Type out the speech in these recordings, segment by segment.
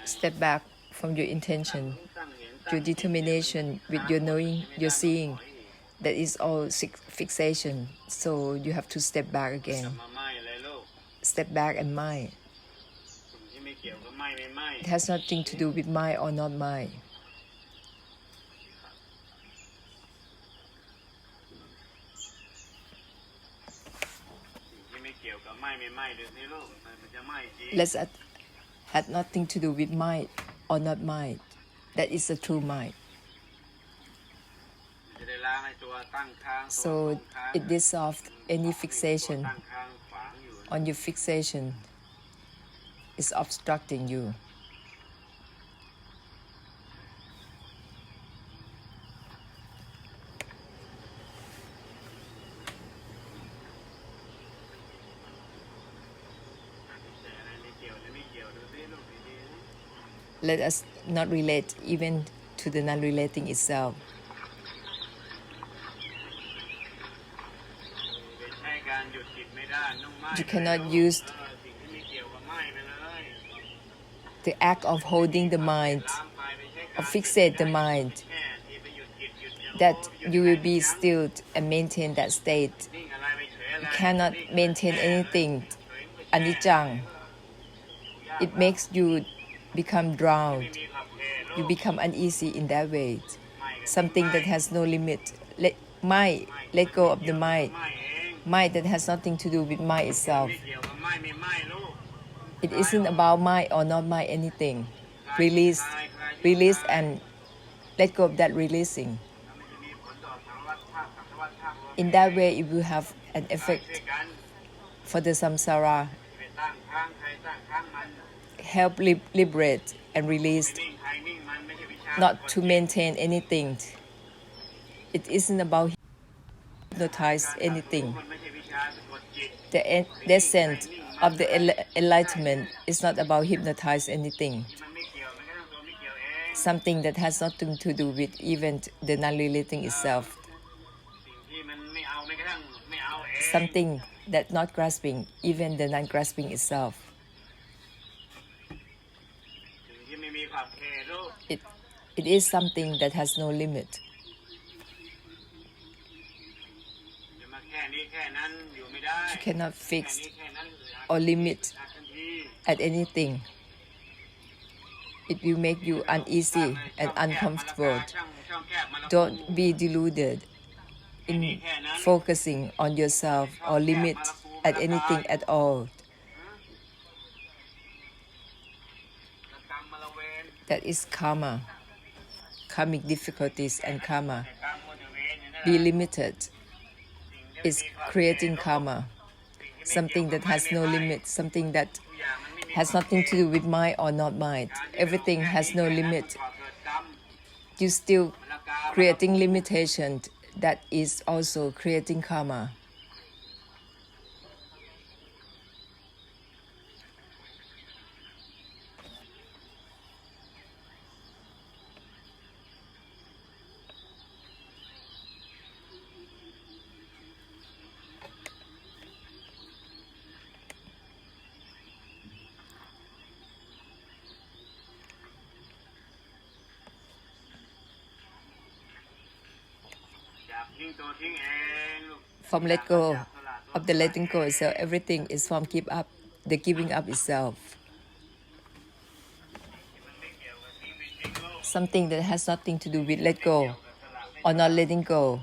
Step back from your intention, your determination with your knowing, your seeing. That is all fixation. So you have to step back again. Step back and mind. It has nothing to do with mind or not mind. Let's had nothing to do with mind or not mind. That is the true mind. So it dissolves any fixation on your fixation is obstructing you. Let us not relate even to the non-relating itself. You cannot use the act of holding the mind, or fixate the mind, that you will be still and maintain that state. You cannot maintain anything, anicca. It makes you become drowned. You become uneasy in that way. Something that has no limit. Let go of the mind. Mind that has nothing to do with mind itself. It isn't about mind or not mind anything. Release and let go of that releasing. In that way, it will have an effect for the samsara. Help liberate and release, not to maintain anything. It isn't about hypnotize anything. The essence of the enlightenment is not about hypnotize anything. Something that has nothing to do with even the non-relating itself. Something that not grasping even the non-grasping itself. It is something that has no limit. You cannot fix or limit at anything. It will make you uneasy and uncomfortable. Don't be deluded in focusing on yourself or limit at anything at all. That is karma, karmic difficulties and karma. Be limited is creating karma, something that has no limit, something that has nothing to do with mind or not mind. Everything has no limit. You still creating limitation, that is also creating karma. From let go of the letting go itself, everything is from give up, the giving up itself. Something that has nothing to do with let go or not letting go,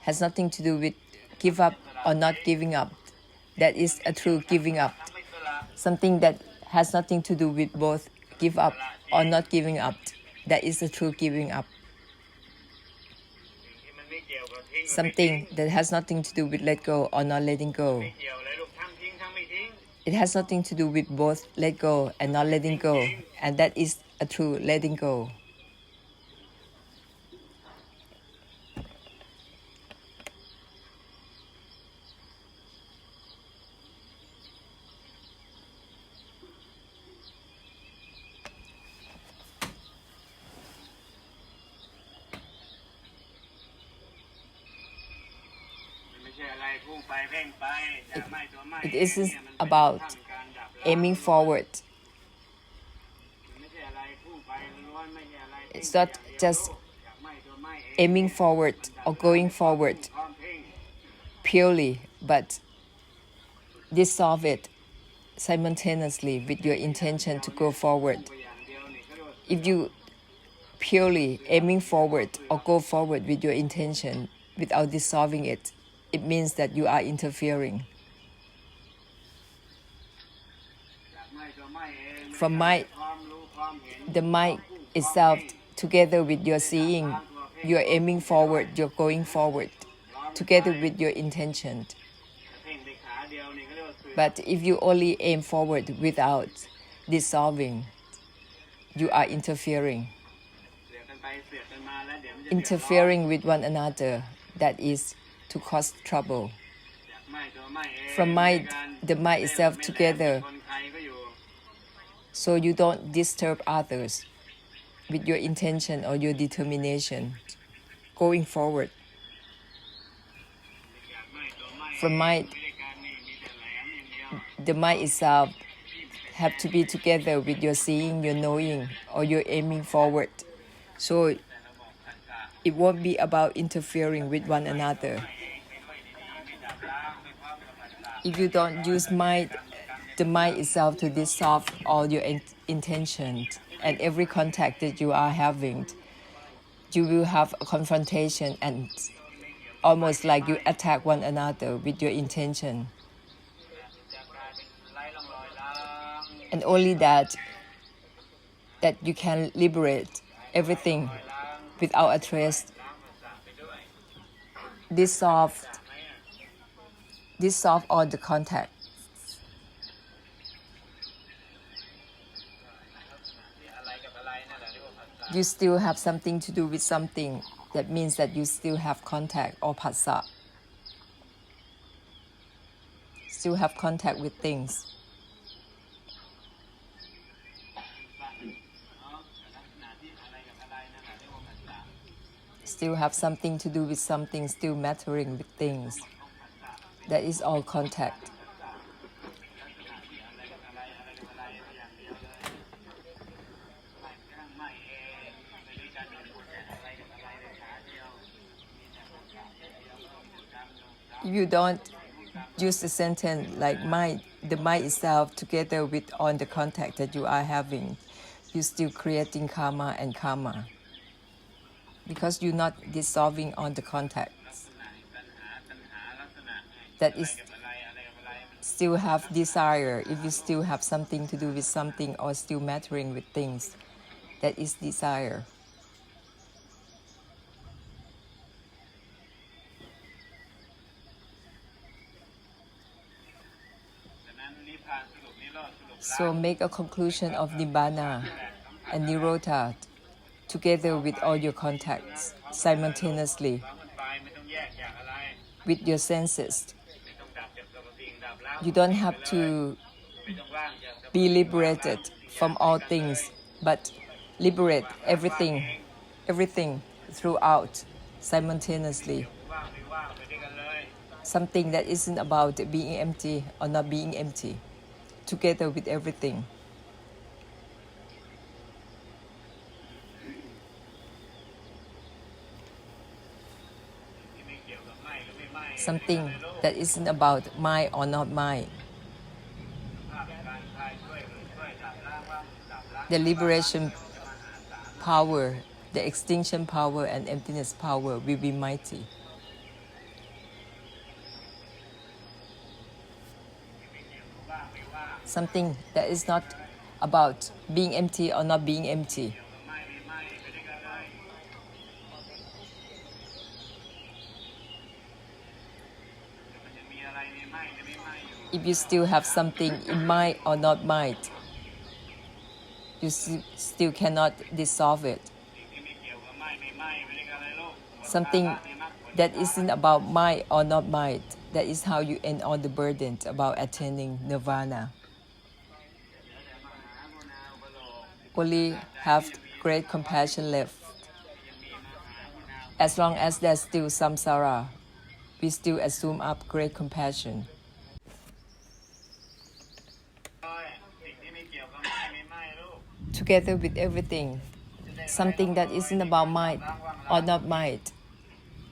has nothing to do with give up or not giving up. That is a true giving up. Something that has nothing to do with both give up or not giving up. That is a true giving up. Something that has nothing to do with let go or not letting go. It has nothing to do with both let go and not letting go, and that is a true letting go. It isn't about aiming forward. It's not just aiming forward or going forward purely, but dissolve it simultaneously with your intention to go forward. If you purely aiming forward or go forward with your intention without dissolving it, it means that you are interfering. From the mind itself, together with your seeing, you're aiming forward, you're going forward, together with your intention. But if you only aim forward without dissolving, you are interfering. Interfering with one another, that is to cause trouble. From the mind itself together, so you don't disturb others with your intention or your determination going forward. From the mind itself have to be together with your seeing, your knowing, or your aiming forward. So it won't be about interfering with one another. If you don't use the mind itself to dissolve all your intentions and every contact that you are having, you will have a confrontation and almost like you attack one another with your intention. And only that you can liberate everything without a trace, dissolve all the contact. You still have something to do with something. That means that you still have contact or phassa. Still have contact with things. Still have something to do with something, still mattering with things. That is all contact. If you don't use the sentence like the mind itself together with all the contact that you are having, you're still creating karma and karma. Because you're not dissolving on the contacts. That is still have desire. If you still have something to do with something or still mattering with things, that is desire. So make a conclusion of Nibbana and Nirodha together with all your contacts simultaneously with your senses. You don't have to be liberated from all things, but liberate everything throughout simultaneously. Something that isn't about being empty or not being empty, together with everything. Something that isn't about mine or not mine. The liberation power, the extinction power and emptiness power will be mighty. Something that is not about being empty or not being empty. If you still have something in mind or not mind, you still cannot dissolve it. Something that isn't about mind or not mind, that is how you end all the burdens about attaining nirvana. Only have great compassion left. As long as there's still samsara, we still assume up great compassion. together with everything, something that isn't about mind or not mind,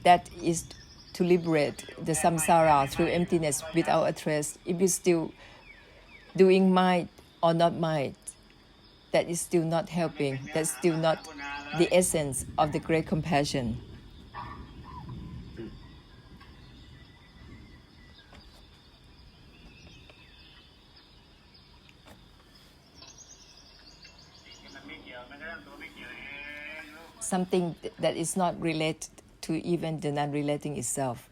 that is to liberate the samsara through emptiness without a trace. If you're still doing mind or not mind, that is still not helping. That's still not the essence of the great compassion. Something that is not related to even the non-relating itself.